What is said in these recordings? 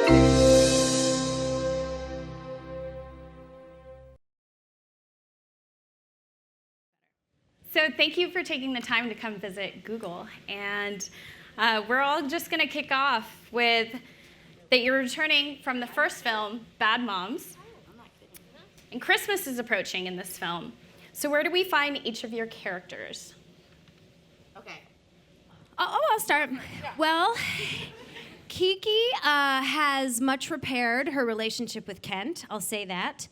So thank you for taking the time to come visit Google. And we're all just going to kick off with that you're returning from the first film, Bad Moms. And Christmas is approaching in this film. So where do we find each of your characters? Okay. I'll start. Well, Kiki has much repaired her relationship with Kent. I'll say that.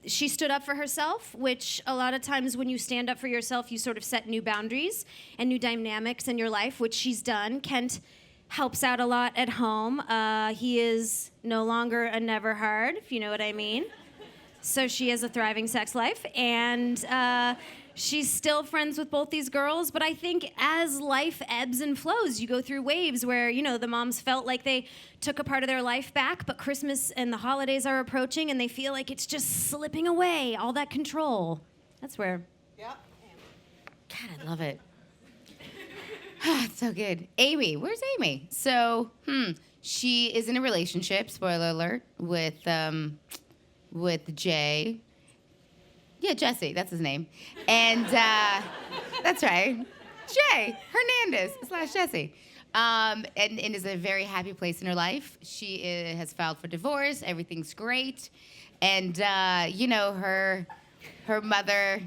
She stood up for herself, which a lot of times when you stand up for yourself, you sort of set new boundaries and new dynamics in your life, which she's done. Kent helps out a lot at home. He is no longer a never hard, if you know what I mean. So she has a thriving sex life, and she's still friends with both these girls, but I think as life ebbs and flows, you go through waves where, you know, the moms felt like they took a part of their life back, but Christmas and the holidays are approaching, and they feel like it's just slipping away, all that control. That's where... Yep. God, I love it. It's so good. Amy, where's Amy? So, she is in a relationship, spoiler alert, with Jay. Yeah, Jesse, that's his name. And that's right, Jay Hernandez/Jesse. And is in a very happy place in her life. She has filed for divorce. Everything's great. And, you know, her mother...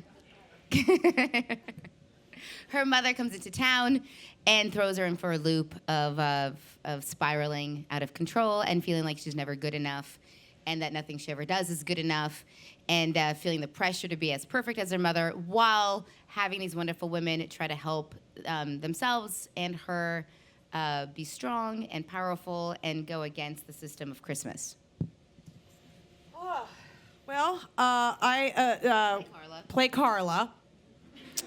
her mother comes into town and throws her in for a loop of spiraling out of control and feeling like she's never good enough and that nothing she ever does is good enough, and feeling the pressure to be as perfect as her mother while having these wonderful women try to help themselves and her be strong and powerful and go against the system of Christmas. Well, I play Carla.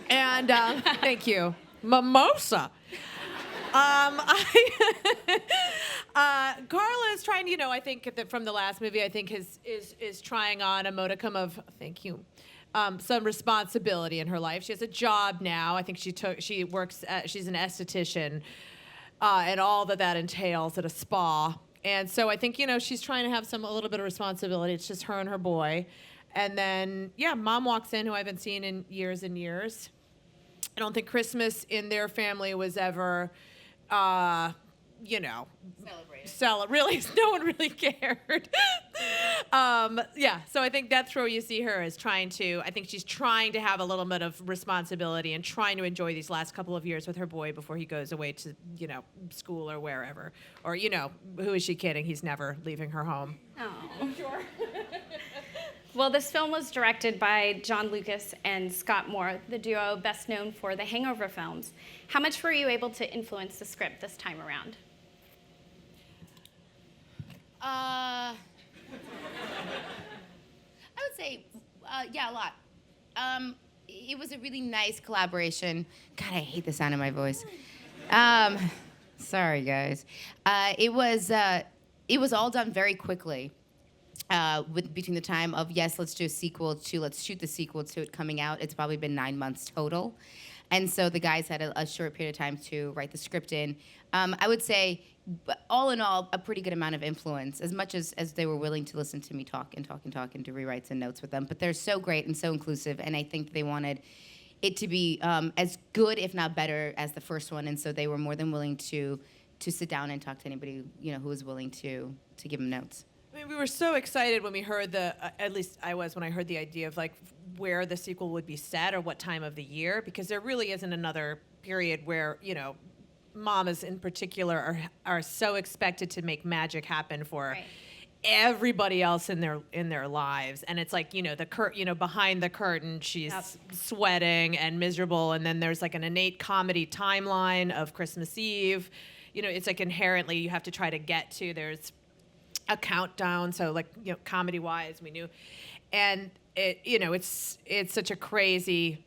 And thank you. Mimosa. Carla is trying, you know, I think that from the last movie, I think is trying on a modicum of, thank you, some responsibility in her life. She has a job now. I think she works, she's an esthetician, and all that entails at a spa. And so I think, you know, she's trying to have a little bit of responsibility. It's just her and her boy. And then, yeah, mom walks in, who I haven't seen in years and years. I don't think Christmas in their family was ever, you know, celebrated. Really, no one really cared. Yeah, so I think that's where you see her as I think she's trying to have a little bit of responsibility and trying to enjoy these last couple of years with her boy before he goes away to, you know, school or wherever. Or, you know, who is she kidding? He's never leaving her home. Oh. Sure. Well, this film was directed by John Lucas and Scott Moore, the duo best known for the Hangover films. How much were you able to influence the script this time around? I would say, yeah, a lot. It was a really nice collaboration. God, I hate the sound of my voice. Sorry, guys. It was all done very quickly. Between the time of, yes, let's do a sequel to let's shoot the sequel to it coming out, it's probably been 9 months total. And so the guys had a short period of time to write the script in. I would say, all in all, a pretty good amount of influence, as much as they were willing to listen to me talk and do rewrites and notes with them. But they're so great and so inclusive, and I think they wanted it to be as good, if not better, as the first one. And so they were more than willing to sit down and talk to anybody, you know, who was willing to give them notes. I mean, we were so excited when we heard at least I was, when I heard the idea of like where the sequel would be set or what time of the year, because there really isn't another period where, you know, mamas in particular are so expected to make magic happen for everybody else in their lives. And it's like, you know, behind the curtain, she's sweating and miserable. And then there's like an innate comedy timeline of Christmas Eve. You know, it's like inherently you have to try to get to, there's a countdown, so like, you know, comedy-wise, we knew, and it, you know, it's such a crazy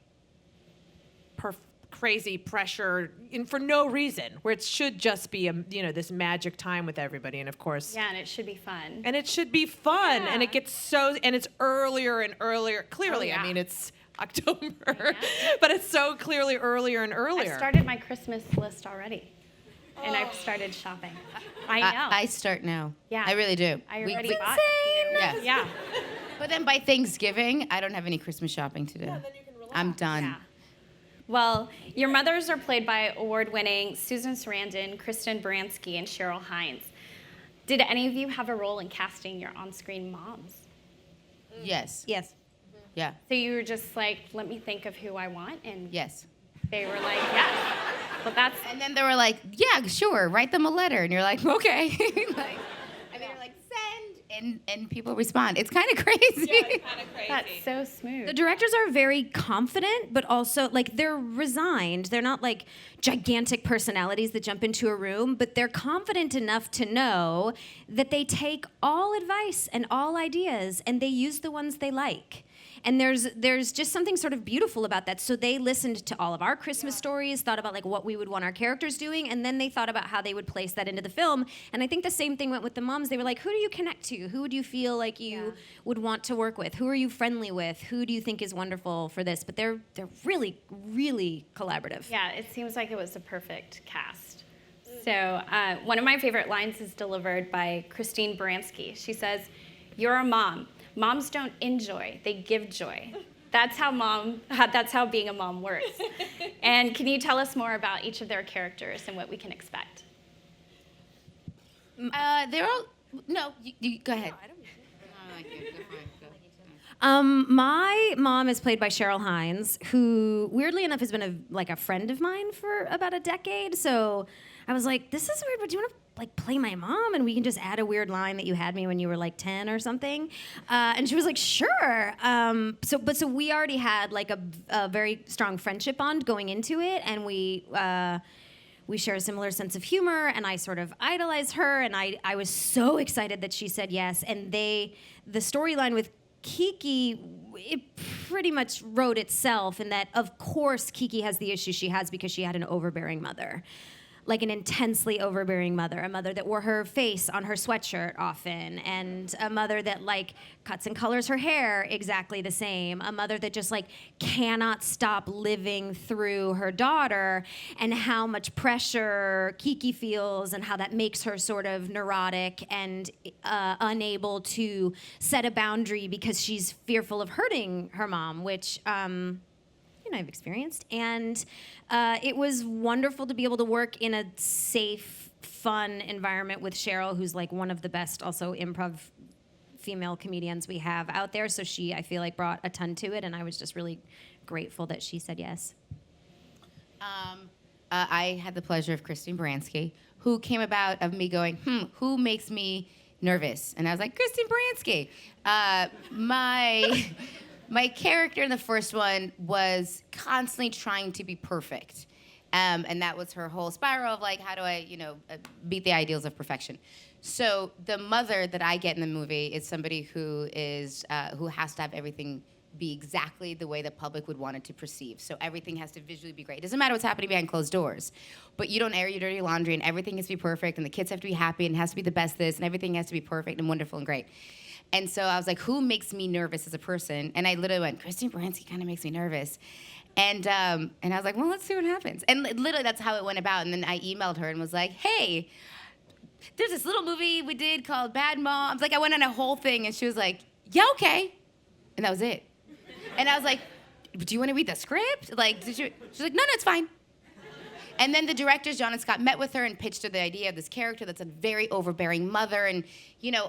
pressure for no reason, where it should just be you know, this magic time with everybody, and of course, yeah, and it should be fun. And it gets and it's earlier and earlier. Clearly, I mean, it's October, but it's so clearly earlier and earlier. I started my Christmas list already. and I've started shopping. I know. I start now. Yeah. I really do. I We- already we- bought a few. Yes. Yeah. But then by Thanksgiving, I don't have any Christmas shopping to do. then you can relax. I'm done. Yeah. Well, your mothers are played by award-winning Susan Sarandon, Kristen Baranski, and Cheryl Hines. Did any of you have a role in casting your on-screen moms? Yes. Yes. Yeah. So you were just like, let me think of who I want, and Yes. they were like, yes. Well, that's And then they were like, yeah, sure, write them a letter. And you're like, okay. like, and they're like, send. And people respond. It's kind of crazy. that's so smooth. The directors are very confident, but also like they're resigned. They're not like gigantic personalities that jump into a room, but they're confident enough to know that they take all advice and all ideas and they use the ones they like. And there's just something sort of beautiful about that. So they listened to all of our Christmas stories, thought about like what we would want our characters doing, and then they thought about how they would place that into the film. And I think the same thing went with the moms. They were like, who do you connect to? Who would you feel like you would want to work with? Who are you friendly with? Who do you think is wonderful for this? But they're really, really collaborative. Yeah, it seems like it was a perfect cast. So one of my favorite lines is delivered by Christine Baranski. She says, "You're a mom. Moms don't enjoy, they give joy." That's how being a mom works. And can you tell us more about each of their characters and what we can expect? They're all, no, you go ahead. My mom is played by Cheryl Hines, who weirdly enough has been a friend of mine for about a decade. So I was like, this is weird, but do you want to like play my mom and we can just add a weird line that you had me when you were like 10 or something? And she was like, sure. So we already had like a very strong friendship bond going into it, and we share a similar sense of humor, and I sort of idolize her, and I was so excited that she said yes. And the storyline with Kiki, it pretty much wrote itself in that, of course, Kiki has the issue she has because she had an overbearing mother. Like an intensely overbearing mother, a mother that wore her face on her sweatshirt often, and a mother that like cuts and colors her hair exactly the same, a mother that just like cannot stop living through her daughter, and how much pressure Kiki feels and how that makes her sort of neurotic and unable to set a boundary because she's fearful of hurting her mom, which I've experienced. And it was wonderful to be able to work in a safe, fun environment with Cheryl, who's like one of the best also improv female comedians we have out there. So she, I feel like, brought a ton to it, and I was just really grateful that she said yes. I had the pleasure of Kristen Baranski, who came about of me going, who makes me nervous? And I was like, Kristen Baranski. My character in the first one was constantly trying to be perfect. And that was her whole spiral of like, how do I, beat the ideals of perfection? So the mother that I get in the movie is somebody who has to have everything be exactly the way the public would want it to perceive. So everything has to visually be great. It doesn't matter what's happening behind closed doors, but you don't air your dirty laundry, and everything has to be perfect, and the kids have to be happy, and it has to be the best this, and everything has to be perfect and wonderful and great. And so I was like, who makes me nervous as a person? And I literally went, Kristen Baranski kind of makes me nervous. And I was like, well, let's see what happens. And literally that's how it went about. And then I emailed her and was like, hey, there's this little movie we did called Bad Moms. Like, I went on a whole thing, and she was like, yeah, okay. And that was it. And I was like, do you want to read the script? Like, she's like, no, it's fine. And then the directors, John and Scott, met with her and pitched her the idea of this character that's a very overbearing mother. And,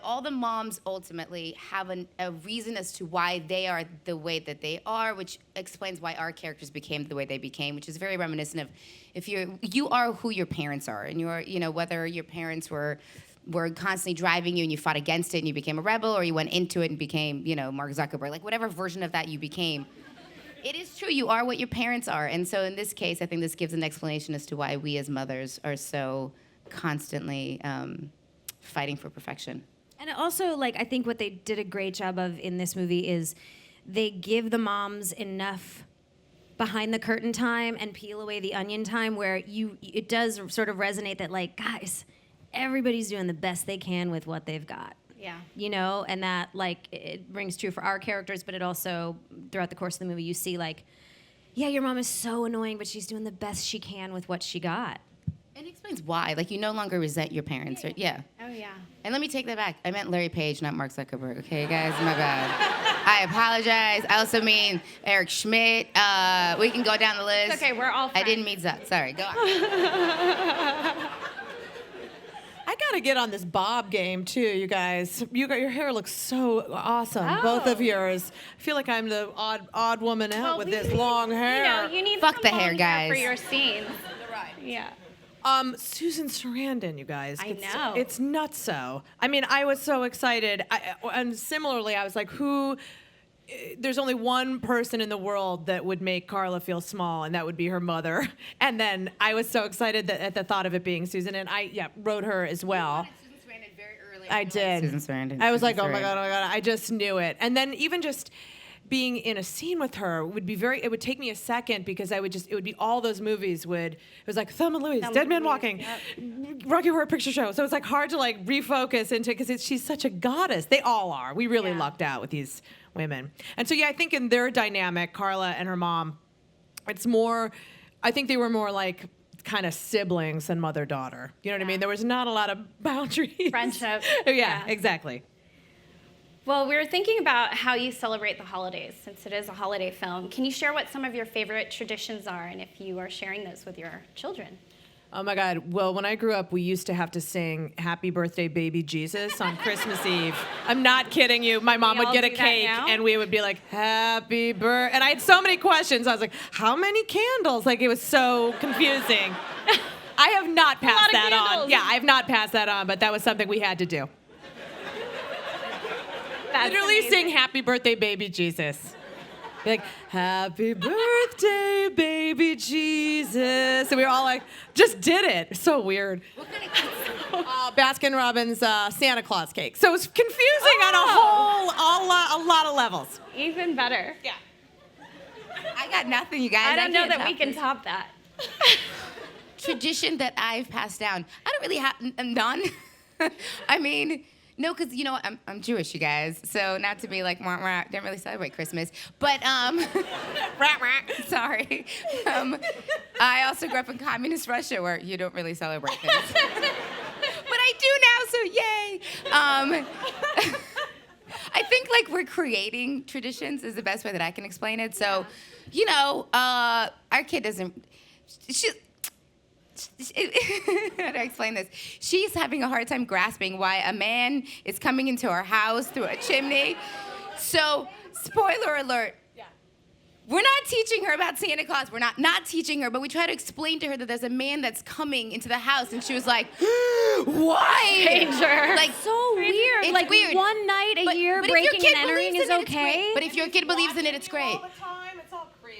all the moms ultimately have a reason as to why they are the way that they are, which explains why our characters became the way they became, which is very reminiscent of if you are who your parents are. And you're, whether your parents were constantly driving you and you fought against it and you became a rebel, or you went into it and became, Mark Zuckerberg, like whatever version of that you became. It is true, you are what your parents are. And so in this case, I think this gives an explanation as to why we as mothers are so constantly fighting for perfection. And also, I think what they did a great job of in this movie is they give the moms enough behind the curtain time and peel away the onion time where it does sort of resonate that, guys, everybody's doing the best they can with what they've got. Yeah. And that, it rings true for our characters, but it also, throughout the course of the movie, you see, yeah, your mom is so annoying, but she's doing the best she can with what she got. And it explains why. Like, you no longer resent your parents. Or, yeah. Oh, yeah. And let me take that back. I meant Larry Page, not Mark Zuckerberg. Okay, guys? My bad. I apologize. I also mean Eric Schmidt. We can go down the list. It's okay, we're all friends. I didn't mean Zuck. Sorry, go on. I gotta get on this bob game too, you guys. Your hair looks so awesome, both of yours. I feel like I'm the odd woman out with this long hair. You need Fuck some the long hair, guys. for your scenes. Yeah. Susan Sarandon, you guys. I know. It's nutso. I mean, I was so excited. And similarly, I was like, there's only one person in the world that would make Carla feel small, and that would be her mother. And then I was so excited at the thought of it being Susan, and I wrote her as well. Susan Sarandon very early. I did. Susan Sarandon. I was like, Susan oh my Sarandon. god, I just knew it. And then even just being in a scene with her would be it would take me a second because it would be all those movies it was like Thelma and Louise, Thelma Dead and Man Louise, Walking, yep. Rocky Horror Picture Show. So it's like hard to like refocus into because she's such a goddess. They all are. We really lucked out with these women. And so I think in their dynamic, Carla and her mom, it's more, I think they were more like kind of siblings than mother-daughter. You know what I mean? There was not a lot of boundaries. Friendship. Yeah, exactly. Well, we were thinking about how you celebrate the holidays, since it is a holiday film. Can you share what some of your favorite traditions are, and if you are sharing those with your children? Oh my God. Well, when I grew up, we used to have to sing Happy Birthday, Baby Jesus on Christmas Eve. I'm not kidding you. My mom We would all get a do that cake now? and we would be like, Happy Birthday. And I had so many questions. I was like, how many candles? Like, it was so confusing. I have not passed of that on. candles. Yeah, I have not passed that on, but that was something we had to do. That's Literally amazing. sing Happy Birthday, Baby Jesus. Be like, Happy Birthday, Baby Jesus. And we were all like, just did it. So weird. Baskin Robbins Santa Claus cake. So it was confusing on a lot of levels. Even better. Yeah. I got nothing, you guys. I don't know can't that we top can this. top that. Tradition that I've passed down. I don't really have none. I mean, no, because you know what? I'm Jewish, you guys. So not to be like, wah, wah, don't really celebrate Christmas. But, sorry. I also grew up in communist Russia where you don't really celebrate things. But I do now, so yay. I think like we're creating traditions is the best way that I can explain it. So, you know, our kid doesn't, how do I explain this? She's having a hard time grasping why a man is coming into our house through a chimney. So, spoiler alert. We're not teaching her about Santa Claus. We're not teaching her, but we try to explain to her that there's a man that's coming into the house, and she was like, "Why?" Stranger. Like So weird. It's like weird. one night a year but if your breaking kid and entering believes is in it, it's okay. great. But if your kid believes in it, it's great.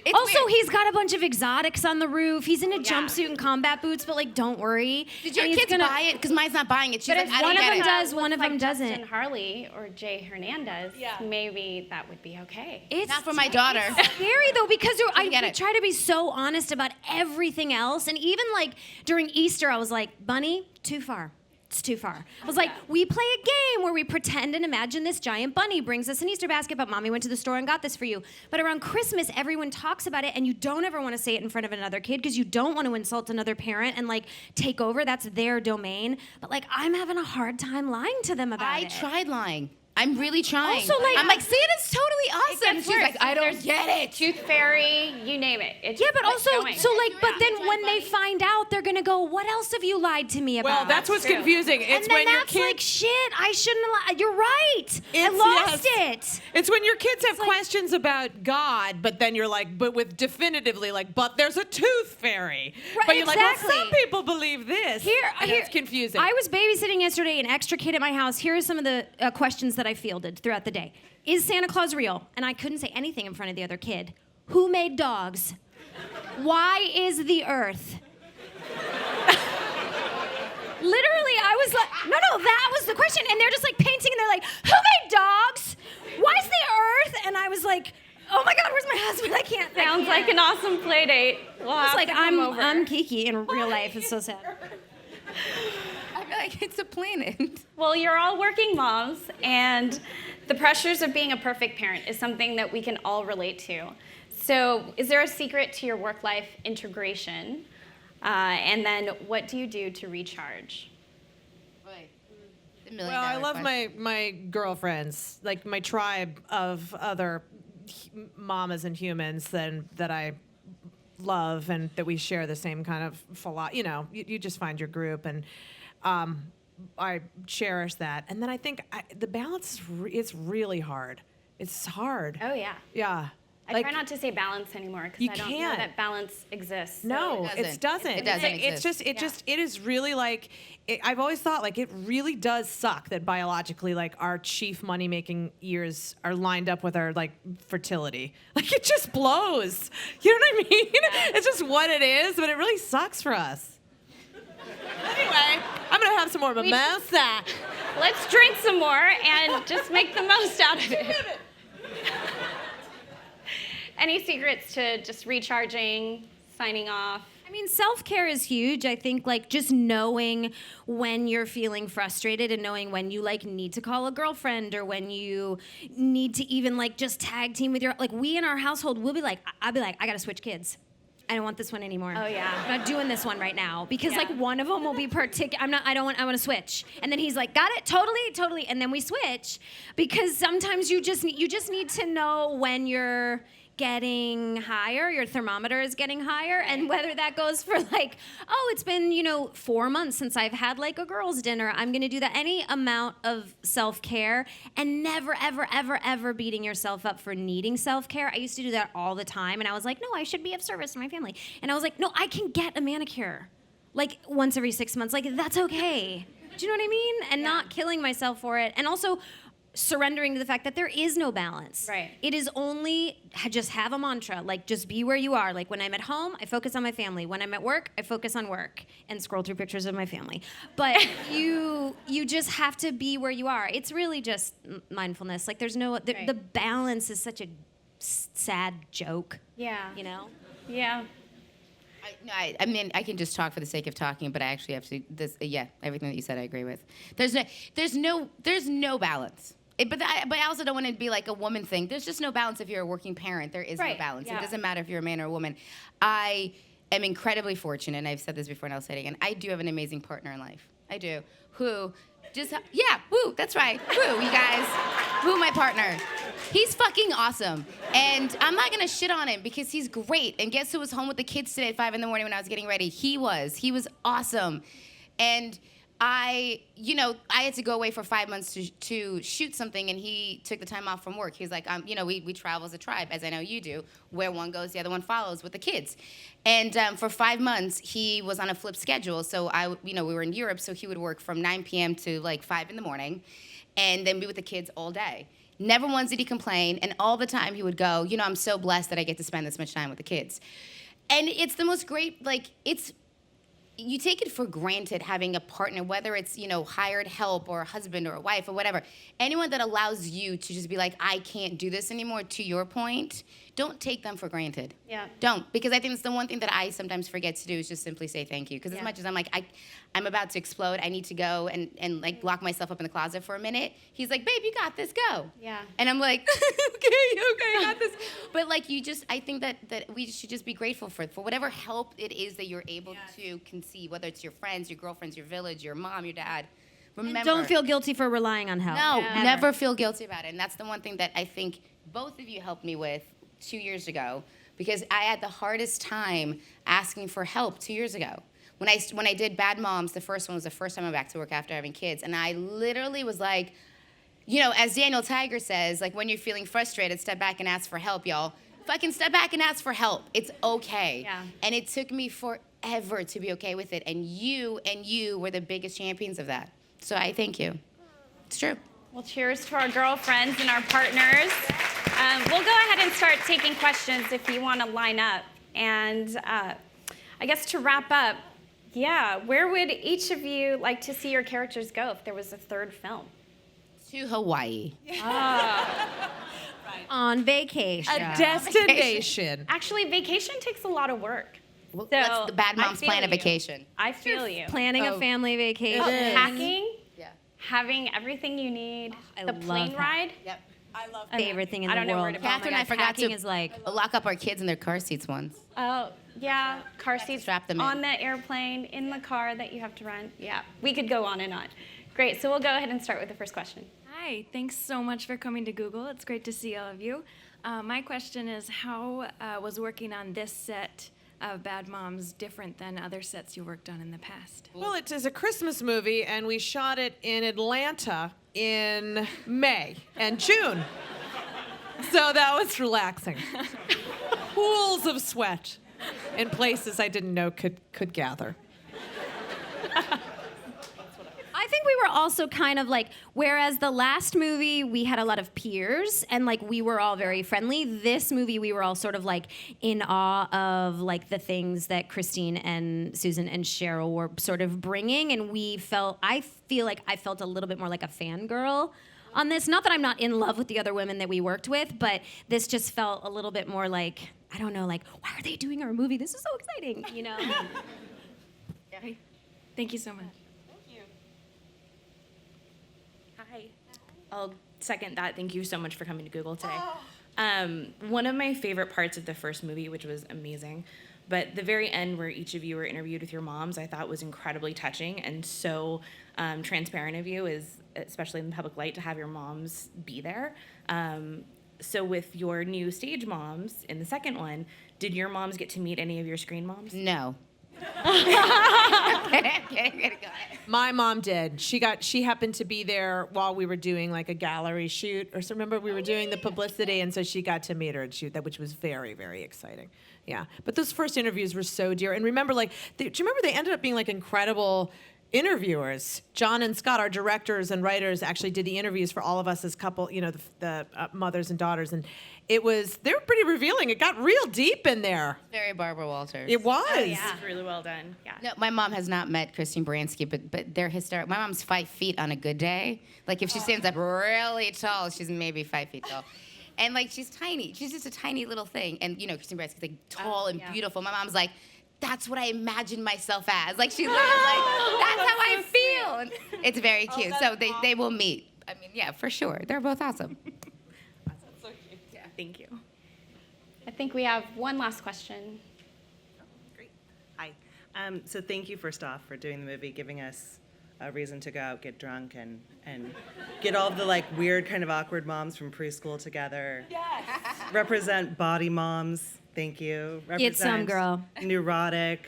It's Also, weird. he's got a bunch of exotics on the roof. He's in a jumpsuit and combat boots, but like, don't worry. Did your And he's kids buy it? Because mine's not buying it. She's But like, if I one don't of get them it. does, one looks of them like doesn't. Justin Harley or Jay Hernandez, maybe that would be okay. It's Not for my daughter. scary though because I get it. try to be so honest about everything else, and even like during Easter, I was like, "Bunny, too far. It's too far." I was like, "We play a game where we pretend and imagine this giant bunny brings us an Easter basket, but Mommy went to the store and got this for you." But around Christmas, everyone talks about it, and you don't ever want to say it in front of another kid because you don't want to insult another parent and like take over. That's their domain. But like, I'm having a hard time lying to them about I it. tried lying. I'm really trying. Also, like- I'm like, Santa's totally awesome. gets And she's worse. like, I don't There's get it. Tooth fairy, you name it. It's Yeah, but just also, going. so like, but then Giant when they bunny. find out, they're gonna go, "What else have you lied to me about?" Well, that's what's true. confusing. It's and then when your that's kids. like, shit, I shouldn't have lied. You're right. I It's- lost yes. it. It's when your kids have like- questions about God, but then you're like, but with definitively like, but there's a tooth fairy. Right, but you're like, exactly. well, some people believe this. And it's confusing. I was babysitting yesterday, an extra kid at my house. Here are some of the questions that I fielded throughout the day. Is Santa Claus real? And I couldn't say anything in front of the other kid. Who made dogs? Why is the Earth? Literally, I was like, no, that was the question. And they're just like painting, and they're like, who made dogs? Why is the Earth? And I was like, oh my God, where's my husband? I can't. Sounds like an awesome play date. We'll It's have like to come I'm over. Kiki in real life. It's so sad. I feel like it's a planet. Well, you're all working moms, and the pressures of being a perfect parent is something that we can all relate to. So, is there a secret to your work-life integration? And then what do you do to recharge? The $1 million Well, I love question. my girlfriends, like my tribe of other mamas and humans that I love and that we share the same kind of you just find your group, and I cherish that. And then I think the balance it's really hard. It's hard. Oh, yeah. Yeah. I try not to say balance anymore because You I don't know can't. that balance exists. No, It it doesn't. It doesn't It's exist. it is really like, I've always thought like it really does suck that biologically like our chief money making years are lined up with our like fertility. Like it just blows. You know what I mean? It's just what it is, but it really sucks for us. Anyway, I'm gonna have some more mimosa. Let's drink some more and just make the most out of it. Any secrets to just recharging, signing off? I mean, self-care is huge. I think like just knowing when you're feeling frustrated and knowing when you like need to call a girlfriend or when you need to even like just tag team with your, like we in our household will be like, I'll be like, I gotta switch kids. I don't want this one anymore. Oh, yeah. I'm not doing this one right now because Yeah. like one of them will be I want to switch. And then he's like, got it, totally. And then we switch because sometimes you just need to know when you're getting higher, your thermometer is getting higher, and whether that goes for like, oh, it's been 4 months since I've had like a girls' dinner, I'm gonna do that. Any amount of self-care, and never ever beating yourself up for needing self-care. I used to do that all the time, and I was like, no, I should be of service to my family, and I was like, no, I can get a manicure like once every 6 months, like that's okay. Do you know what I mean? And not killing myself for it, and also surrendering to the fact that there is no balance. Right. It is only just have a mantra, like just be where you are. Like when I'm at home, I focus on my family. When I'm at work, I focus on work and scroll through pictures of my family. But you just have to be where you are. It's really just mindfulness. Like there's no the balance is such a sad joke. Yeah. Yeah. I mean, I can just talk for the sake of talking, but I actually have to. Everything that you said, I agree with. There's no balance. But I also don't want it to be like a woman thing. There's just no balance if you're a working parent. There is no balance. Yeah. It doesn't matter if you're a man or a woman. I am incredibly fortunate, and I've said this before and I'll say it again. I do have an amazing partner in life. I do. Who just, woo, that's right. Woo, you guys. Woo, my partner. He's fucking awesome. And I'm not gonna shit on him because he's great. And guess who was home with the kids today at 5 a.m. when I was getting ready? He was awesome. And I had to go away for 5 months to shoot something, and he took the time off from work. He's like, we travel as a tribe, as I know you do. Where one goes, the other one follows with the kids. And for 5 months, he was on a flip schedule. So we were in Europe, so he would work from 9 p.m. to like 5 in the morning, and then be with the kids all day. Never once did he complain, and all the time he would go, I'm so blessed that I get to spend this much time with the kids. And it's the most great, you take it for granted having a partner, whether it's, hired help or a husband or a wife or whatever. Anyone that allows you to just be like, I can't do this anymore, to your point, don't take them for granted. Yeah. Don't, because I think it's the one thing that I sometimes forget to do is just simply say thank you. Because as much as I'm like, I'm about to explode, I need to go and like lock myself up in the closet for a minute. He's like, babe, you got this, go. Yeah. And I'm like, okay, I got this. But like I think that we should just be grateful for whatever help it is that you're able to conceive, whether it's your friends, your girlfriends, your village, your mom, your dad. Remember, And don't feel guilty for relying on help. no, Ever. never feel guilty about it. And that's the one thing that I think both of you helped me with 2 years ago, because I had the hardest time asking for help 2 years ago. When I did Bad Moms, the first one was the first time I'm back to work after having kids, and I literally was like, as Daniel Tiger says, like when you're feeling frustrated, step back and ask for help, y'all. Fucking step back and ask for help. It's okay. Yeah. And it took me forever to be okay with it, and you were the biggest champions of that. So I thank you. It's true. Well, cheers to our girlfriends and our partners. We'll go ahead and start taking questions if you want to line up. And I guess to wrap up, where would each of you like to see your characters go if there was a third film? To Hawaii. On vacation. A destination. Actually, vacation takes a lot of work. Well, So, let's the Bad I Moms feel plan a you. vacation. I feel you. Planning a family vacation. It is. Packing, Yeah. having everything you need, I the love plane that. ride. Yep. I love favorite thing in I the don't know where world. to begin. Catherine, I forgot Packing to is like lock up our kids in their car seats once. Oh, yeah, car seats Strap them in. on the airplane, in the car that you have to rent. Yeah, we could go on and on. Great, so we'll go ahead and start with the first question. Hi, thanks so much for coming to Google. It's great to see all of you. My question is, how was working on this set of Bad Moms different than other sets you worked on in the past? Well, it is a Christmas movie, and we shot it in Atlanta in May and June. So that was relaxing. Pools of sweat in places I didn't know could gather. I think we were also kind of like, whereas the last movie we had a lot of peers and like we were all very friendly, this movie we were all sort of like in awe of like the things that Christine and Susan and Cheryl were sort of bringing, and I feel like I felt a little bit more like a fangirl on this. Not that I'm not in love with the other women that we worked with, but this just felt a little bit more like, I don't know, like, why are they doing our movie? This is so exciting, you know? Great. Thank you so much. Hi. I'll second that. Thank you so much for coming to Google today. One of my favorite parts of the first movie, which was amazing, but the very end where each of you were interviewed with your moms, I thought was incredibly touching and so transparent of you, is especially in the public light, to have your moms be there. So with your new stage moms in the second one, did your moms get to meet any of your screen moms? No. My mom did. She happened to be there while we were doing like a gallery shoot, or so remember we were doing the publicity, and so she got to meet her and shoot that, which was very, very exciting. Yeah, but those first interviews were so dear. And remember, like, do you remember they ended up being like incredible interviewers? John and Scott, our directors and writers, actually did the interviews for all of us as couple, you know, the mothers and daughters, and they were pretty revealing. It got real deep in there. Very Barbara Walters. It was. Oh, yeah. Really well done. Yeah. No, my mom has not met Kristen Baranski, but they're hysterical. My mom's 5 feet on a good day. Like if she stands up really tall, she's maybe 5 feet tall. And like she's tiny. She's just a tiny little thing. And you know, Kristen Baranski's like tall and beautiful. My mom's like, that's what I imagine myself as. Like she literally like, that's how I feel. And it's very cute. So they will meet. I mean, yeah, for sure. They're both awesome. Yeah. Thank you. I think we have one last question. Great. Hi. So thank you, first off, for doing the movie, giving us a reason to go out, get drunk, and get all the like weird kind of awkward moms from preschool together. Yes. Represent body moms. Thank you. Get some, girl. Neurotic,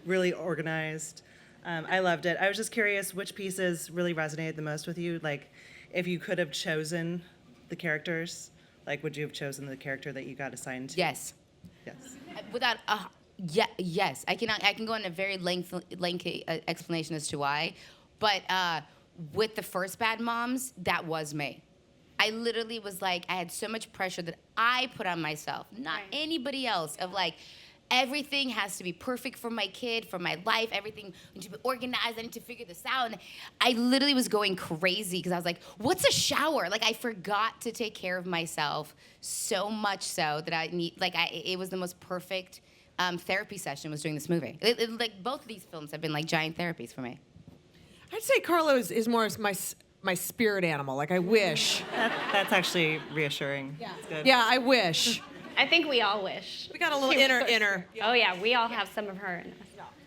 really organized. I loved it. I was just curious which pieces really resonated the most with you. Like, if you could have chosen the characters, like, would you have chosen the character that you got assigned to? Yes. Yes. Without yes. I can go in a very lengthy explanation as to why, but with the first Bad Moms, that was me. I literally was like, I had so much pressure that I put on myself, not anybody else, of like, everything has to be perfect for my kid, for my life, everything needs to be organized, I need to figure this out. And I literally was going crazy because I was like, what's a shower? Like, I forgot to take care of myself so much so that it was the most perfect therapy session was doing this movie. Like, both of these films have been like giant therapies for me. I'd say Carlo is more my spirit animal. Like, I wish. That's actually reassuring. Yeah. It's good. Yeah, I wish. I think we all wish. We got a little inner. Oh yeah, we all have some of her in us.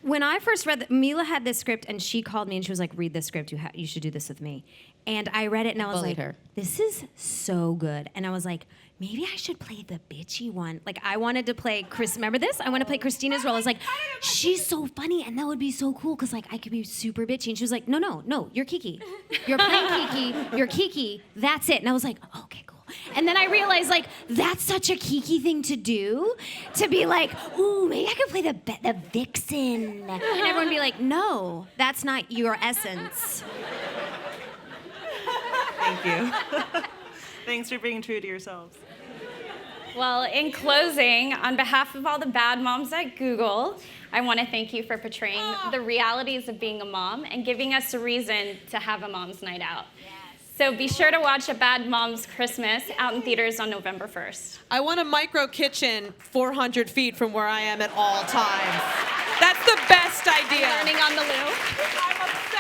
When I first read Mila had this script, and she called me and she was like, read this script, you should do this with me. And I read it and I was Bullied like, her. this is so good. And I was like, maybe I should play the bitchy one. Like, I wanted to play remember this? I want to play Christina's role. I was like, she's so funny and that would be so cool because like I could be super bitchy. And she was like, no, you're Kiki. You're playing Kiki, you're Kiki, that's it. And I was like, okay, cool. And then I realized, like, that's such a Kiki thing to do, to be like, ooh, maybe I could play the vixen. And everyone would be like, no, that's not your essence. Thank you. Thanks for being true to yourselves. Well, in closing, on behalf of all the bad moms at Google, I want to thank you for portraying the realities of being a mom and giving us a reason to have a mom's night out. So be sure to watch A Bad Mom's Christmas out in theaters on November 1st. I want a micro kitchen 400 feet from where I am at all times. That's the best idea. Learning on the loo. I'm obsessed.